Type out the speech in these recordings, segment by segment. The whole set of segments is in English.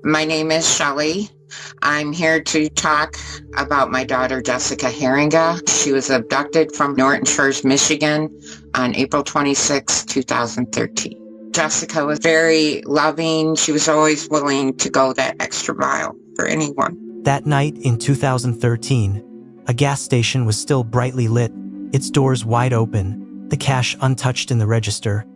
My name is Shelley. I'm here to talk about my daughter, Jessica Heeringa. She was abducted from Norton Shores, Michigan on April 26, 2013. Jessica was very loving. She was always willing to go that extra mile for anyone. That night in 2013, a gas station was still brightly lit, its doors wide open, the cash untouched in the register,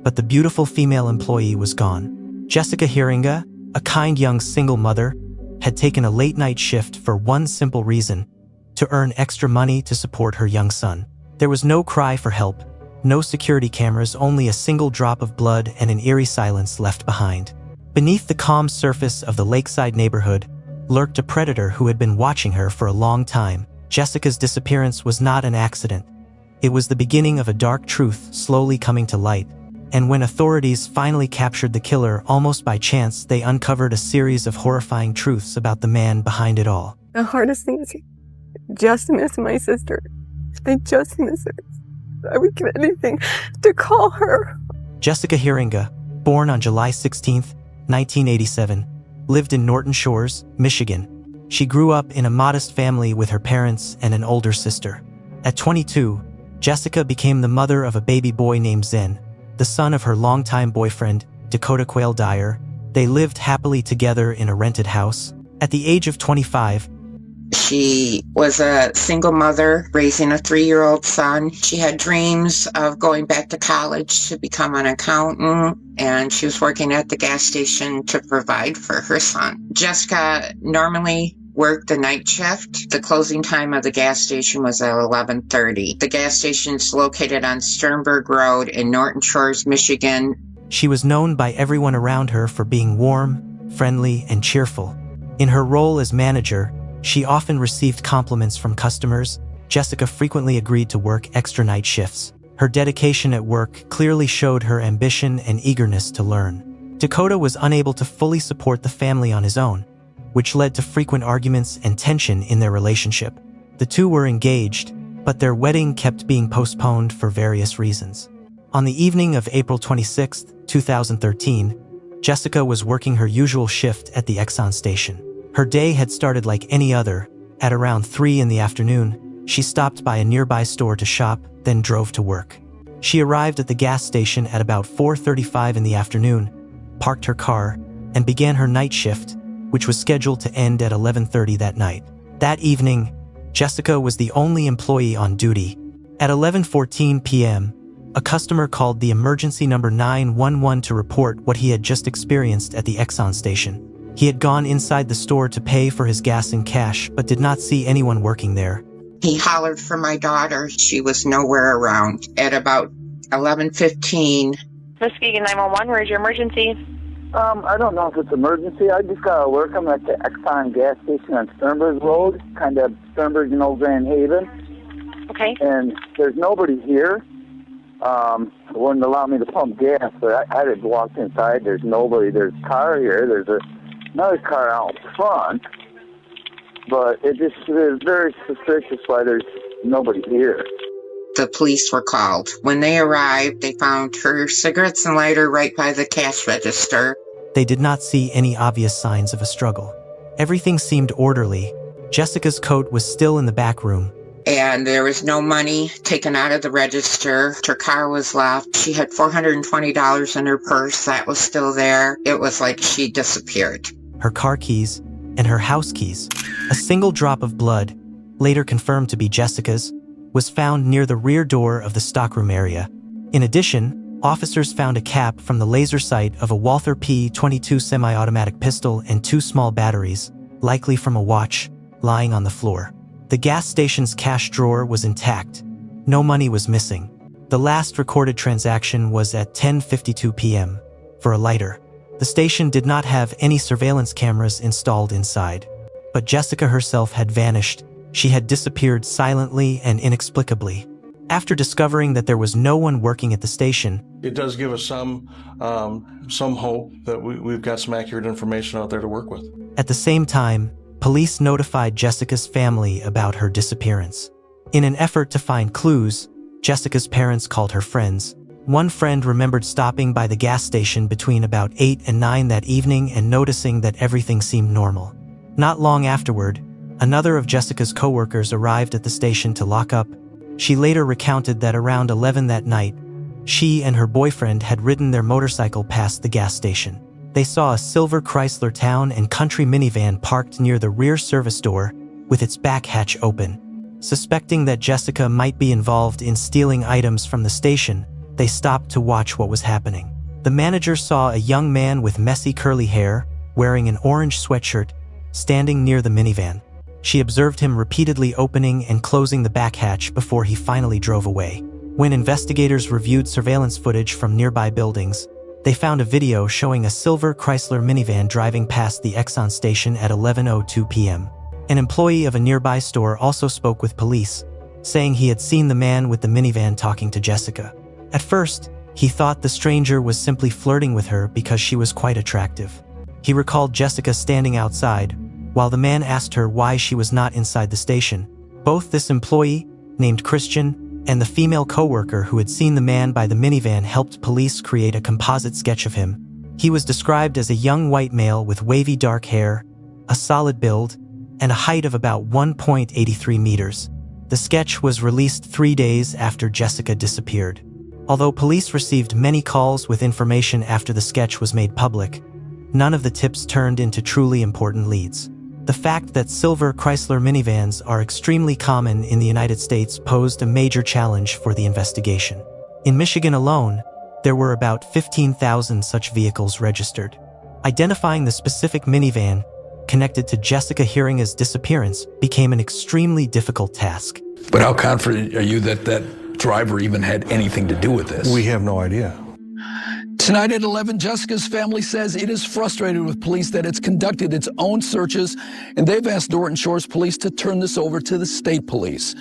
but the beautiful female employee was gone. Jessica Heeringa, a kind young single mother, had taken a late-night shift for one simple reason: to earn extra money to support her young son. There was no cry for help, no security cameras, only a single drop of blood and an eerie silence left behind. Beneath the calm surface of the lakeside neighborhood lurked a predator who had been watching her for a long time. Jessica's disappearance was not an accident. It was the beginning of a dark truth slowly coming to light. And when authorities finally captured the killer almost by chance, they uncovered a series of horrifying truths about the man behind it all. The hardest thing is just miss my sister. I just miss her. I would give anything to call her. Jessica Heeringa, born on July 16, 1987, lived in Norton Shores, Michigan. She grew up in a modest family with her parents and an older sister. At 22, Jessica became the mother of a baby boy named Zen, the son of her longtime boyfriend, Dakota Quayle Dyer. They lived happily together in a rented house. At the age of 25, she was a single mother raising a 3-year-old son. She had dreams of going back to college to become an accountant, and she was working at the gas station to provide for her son. Jessica normally worked the night shift. The closing time of the gas station was at 11:30. The gas station is located on Sternberg Road in Norton Shores, Michigan. She was known by everyone around her for being warm, friendly, and cheerful. In her role as manager, she often received compliments from customers. Jessica frequently agreed to work extra night shifts. Her dedication at work clearly showed her ambition and eagerness to learn. Dakota was unable to fully support the family on his own, which led to frequent arguments and tension in their relationship. The two were engaged, but their wedding kept being postponed for various reasons. On the evening of April 26, 2013, Jessica was working her usual shift at the Exxon station. Her day had started like any other. At around 3 in the afternoon, she stopped by a nearby store to shop, then drove to work. She arrived at the gas station at about 4:35 in the afternoon, parked her car, and began her night shift, which was scheduled to end at 11:30 that night. That evening, Jessica was the only employee on duty. At 11:14 p.m., a customer called the emergency number 911 to report what he had just experienced at the Exxon station. He had gone inside the store to pay for his gas in cash, but did not see anyone working there. He hollered for my daughter. She was nowhere around. At about 11:15, Miss Keegan, 911, where's your emergency? I don't know if it's emergency. I just got to work. I'm at the Exxon gas station on Sternberg Road, kind of Sternberg, Grand Haven. Okay. And there's nobody here. It wouldn't allow me to pump gas, but I had walked inside. There's nobody. There's a car here. There's another car out front. But it is very suspicious why there's nobody here. the police were called. When they arrived, they found her cigarettes and lighter right by the cash register. They did not see any obvious signs of a struggle. Everything seemed orderly. Jessica's coat was still in the back room. And there was no money taken out of the register. Her car was left. She had $420 in her purse. That was still there. It was like she disappeared. Her car keys and her house keys. A single drop of blood, later confirmed to be Jessica's, was found near the rear door of the stockroom area. In addition, officers found a cap from the laser sight of a Walther P.22 semi-automatic pistol and 2 small batteries, likely from a watch, lying on the floor. The gas station's cash drawer was intact. No money was missing. The last recorded transaction was at 10:52 p.m. for a lighter. The station did not have any surveillance cameras installed inside. But Jessica herself had vanished. She had disappeared silently and inexplicably. After discovering that there was no one working at the station, it does give us some hope that we've got some accurate information out there to work with. At the same time, police notified Jessica's family about her disappearance. In an effort to find clues, Jessica's parents called her friends, One friend remembered stopping by the gas station between about 8 and 9 that evening and noticing that everything seemed normal. Not long afterward, another of Jessica's coworkers arrived at the station to lock up. She later recounted that around 11 that night, she and her boyfriend had ridden their motorcycle past the gas station. They saw a silver Chrysler Town and Country minivan parked near the rear service door with its back hatch open. Suspecting that Jessica might be involved in stealing items from the station, they stopped to watch what was happening. The manager saw a young man with messy curly hair, wearing an orange sweatshirt, standing near the minivan. She observed him repeatedly opening and closing the back hatch before he finally drove away. When investigators reviewed surveillance footage from nearby buildings, they found a video showing a silver Chrysler minivan driving past the Exxon station at 11:02 p.m. An employee of a nearby store also spoke with police, saying he had seen the man with the minivan talking to Jessica. At first, he thought the stranger was simply flirting with her because she was quite attractive. He recalled Jessica standing outside, while the man asked her why she was not inside the station. Both this employee, named Christian, and the female coworker who had seen the man by the minivan helped police create a composite sketch of him. He was described as a young white male with wavy dark hair, a solid build, and a height of about 1.83 meters. The sketch was released 3 days after Jessica disappeared. Although police received many calls with information after the sketch was made public, none of the tips turned into truly important leads. The fact that silver Chrysler minivans are extremely common in the United States posed a major challenge for the investigation. In Michigan alone, there were about 15,000 such vehicles registered. Identifying the specific minivan connected to Jessica Heeringa's disappearance became an extremely difficult task. But how confident are you that that driver even had anything to do with this? We have no idea. Tonight at 11, Jessica's family says it is frustrated with police that it's conducted its own searches, and they've asked Norton Shores police to turn this over to the state police.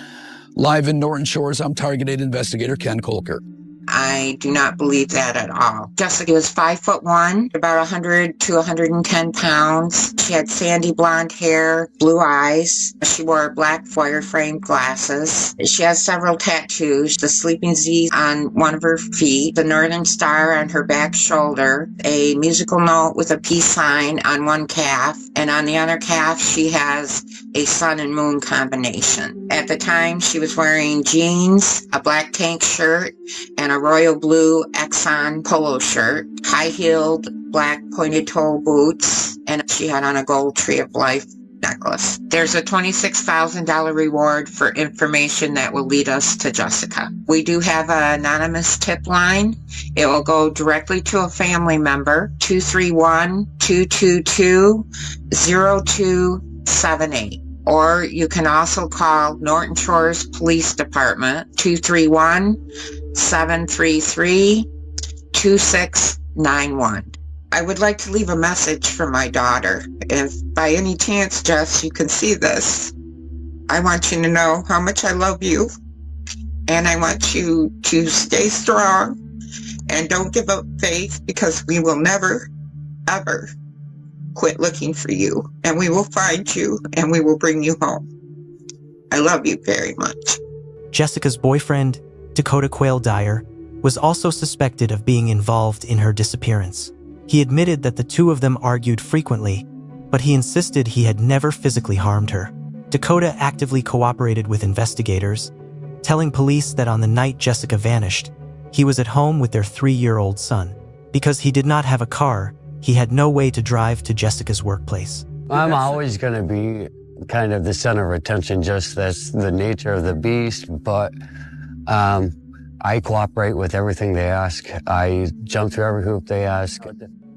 Live in Norton Shores, I'm targeted investigator Ken Kolker. I do not believe that at all. Jessica was 5'1", about 100 to 110 pounds. She had sandy blonde hair, blue eyes. She wore black wire-framed glasses. She has several tattoos, the sleeping Z on one of her feet, the Northern Star on her back shoulder, a musical note with a peace sign on one calf, and on the other calf she has a sun and moon combination. At the time, she was wearing jeans, a black tank shirt, and a royal blue Exxon polo shirt, high-heeled black pointed-toe boots, and she had on a gold Tree of Life necklace. There's a $26,000 reward for information that will lead us to Jessica. We do have an anonymous tip line. It will go directly to a family member, 231-222-0278. Or you can also call Norton Shores Police Department, 231-733-2691. I would like to leave a message for my daughter. If by any chance, Jess, you can see this, I want you to know how much I love you. And I want you to stay strong and don't give up faith, because we will never, ever quit looking for you. And we will find you and we will bring you home. I love you very much. Jessica's boyfriend, Dakota Quayle Dyer, was also suspected of being involved in her disappearance. He admitted that the two of them argued frequently, but he insisted he had never physically harmed her. Dakota actively cooperated with investigators, telling police that on the night Jessica vanished, he was at home with their 3-year-old son. Because he did not have a car, he had no way to drive to Jessica's workplace. I'm always going to be kind of the center of attention, just that's the nature of the beast, but I cooperate with everything they ask. I jump through every hoop they ask.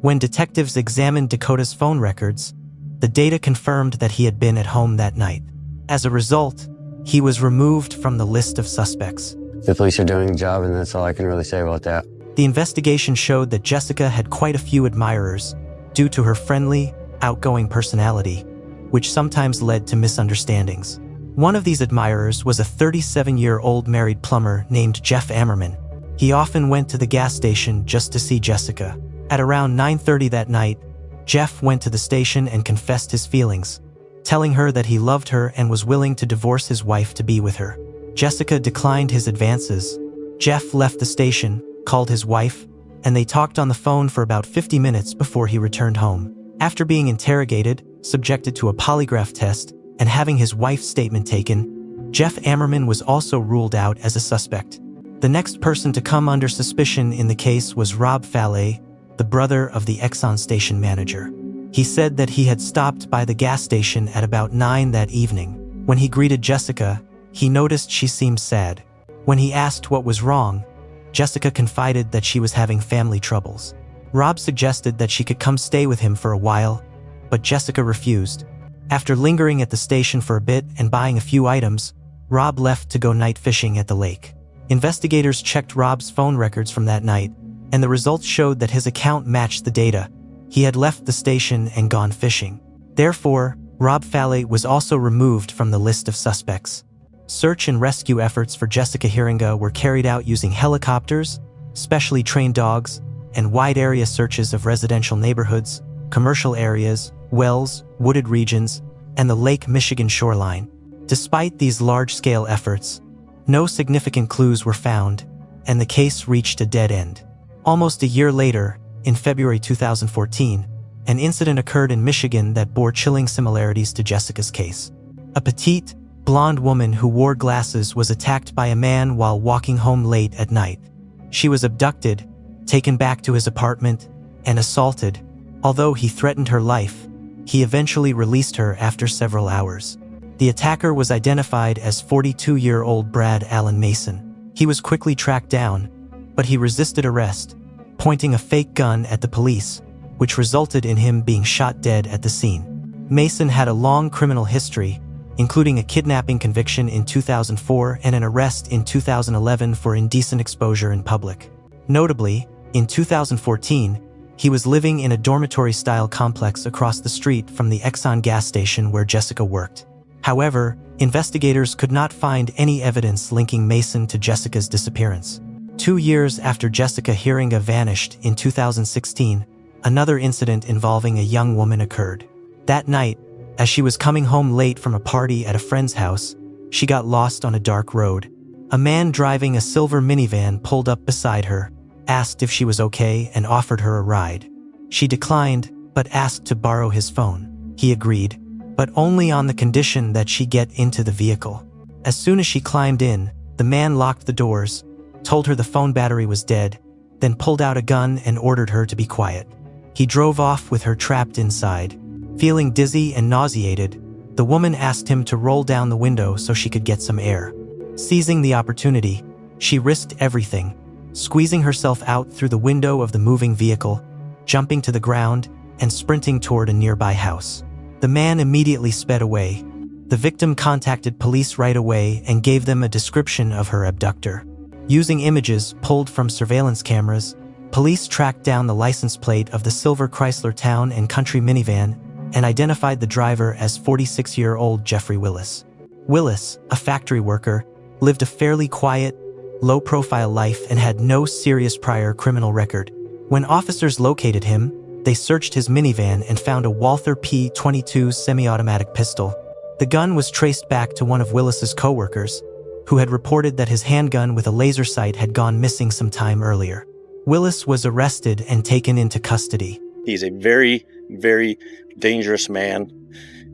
When detectives examined Dakota's phone records, the data confirmed that he had been at home that night. As a result, he was removed from the list of suspects. The police are doing a job, and that's all I can really say about that. The investigation showed that Jessica had quite a few admirers due to her friendly, outgoing personality, which sometimes led to misunderstandings. One of these admirers was a 37-year-old married plumber named Jeff Ammerman. He often went to the gas station just to see Jessica. At around 9:30 that night, Jeff went to the station and confessed his feelings, telling her that he loved her and was willing to divorce his wife to be with her. Jessica declined his advances. Jeff left the station, called his wife, and they talked on the phone for about 50 minutes before he returned home. After being interrogated, subjected to a polygraph test, and having his wife's statement taken, Jeff Ammerman was also ruled out as a suspect. The next person to come under suspicion in the case was Rob Fallet, the brother of the Exxon station manager. He said that he had stopped by the gas station at about 9 that evening. When he greeted Jessica, he noticed she seemed sad. When he asked what was wrong, Jessica confided that she was having family troubles. Rob suggested that she could come stay with him for a while, but Jessica refused. After lingering at the station for a bit and buying a few items, Rob left to go night fishing at the lake. Investigators checked Rob's phone records from that night, and the results showed that his account matched the data. He had left the station and gone fishing. Therefore, Rob Fallet was also removed from the list of suspects. Search and rescue efforts for Jessica Heeringa were carried out using helicopters, specially trained dogs, and wide-area searches of residential neighborhoods, commercial areas, wells, wooded regions, and the Lake Michigan shoreline. Despite these large-scale efforts, no significant clues were found, and the case reached a dead end. Almost a year later, in February 2014, an incident occurred in Michigan that bore chilling similarities to Jessica's case. A petite, blonde woman who wore glasses was attacked by a man while walking home late at night. She was abducted, taken back to his apartment, and assaulted. Although he threatened her life, he eventually released her after several hours. The attacker was identified as 42-year-old Brad Allen Mason. He was quickly tracked down, but he resisted arrest, pointing a fake gun at the police, which resulted in him being shot dead at the scene. Mason had a long criminal history, including a kidnapping conviction in 2004 and an arrest in 2011 for indecent exposure in public. Notably, in 2014, he was living in a dormitory-style complex across the street from the Exxon gas station where Jessica worked. However, investigators could not find any evidence linking Mason to Jessica's disappearance. 2 years after Jessica Heeringa vanished in 2016, another incident involving a young woman occurred. That night, as she was coming home late from a party at a friend's house, she got lost on a dark road. A man driving a silver minivan pulled up beside her, asked if she was okay, and offered her a ride. She declined, but asked to borrow his phone. He agreed, but only on the condition that she get into the vehicle. As soon as she climbed in, the man locked the doors, told her the phone battery was dead, then pulled out a gun and ordered her to be quiet. He drove off with her trapped inside. Feeling dizzy and nauseated, the woman asked him to roll down the window so she could get some air. Seizing the opportunity, she risked everything, squeezing herself out through the window of the moving vehicle, jumping to the ground, and sprinting toward a nearby house. The man immediately sped away. The victim contacted police right away and gave them a description of her abductor. Using images pulled from surveillance cameras, police tracked down the license plate of the silver Chrysler Town and Country minivan and identified the driver as 46-year-old Jeffrey Willis. Willis, a factory worker, lived a fairly quiet, low-profile life and had no serious prior criminal record. When officers located him, they searched his minivan and found a Walther P.22 semi-automatic pistol. The gun was traced back to one of Willis's co-workers, who had reported that his handgun with a laser sight had gone missing some time earlier. Willis was arrested and taken into custody. He's a very, very dangerous man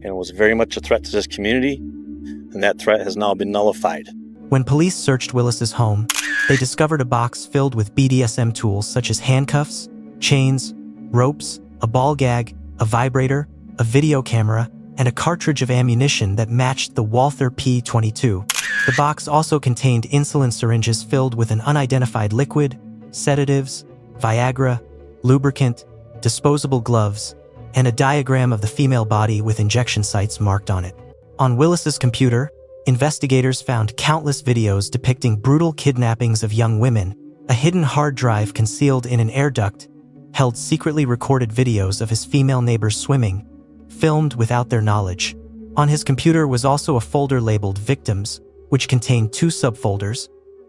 and was very much a threat to this community, and that threat has now been nullified. When police searched Willis's home, they discovered a box filled with BDSM tools such as handcuffs, chains, ropes, a ball gag, a vibrator, a video camera, and a cartridge of ammunition that matched the Walther P.22. The box also contained insulin syringes filled with an unidentified liquid, sedatives, Viagra, lubricant, disposable gloves, and a diagram of the female body with injection sites marked on it. On Willis's computer, investigators found countless videos depicting brutal kidnappings of young women. A hidden hard drive concealed in an air duct held secretly recorded videos of his female neighbors swimming, filmed without their knowledge. On his computer was also a folder labeled Victims, which contained 2 subfolders,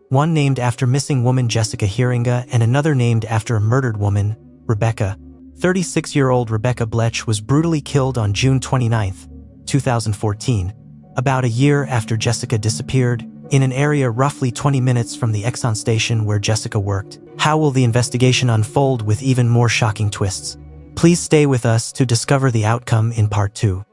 one named after missing woman Jessica Heeringa and another named after a murdered woman, Rebecca. 36-year-old Rebecca Blech was brutally killed on June 29, 2014, about a year after Jessica disappeared, in an area roughly 20 minutes from the Exxon station where Jessica worked. How will the investigation unfold with even more shocking twists? Please stay with us to discover the outcome in part 2.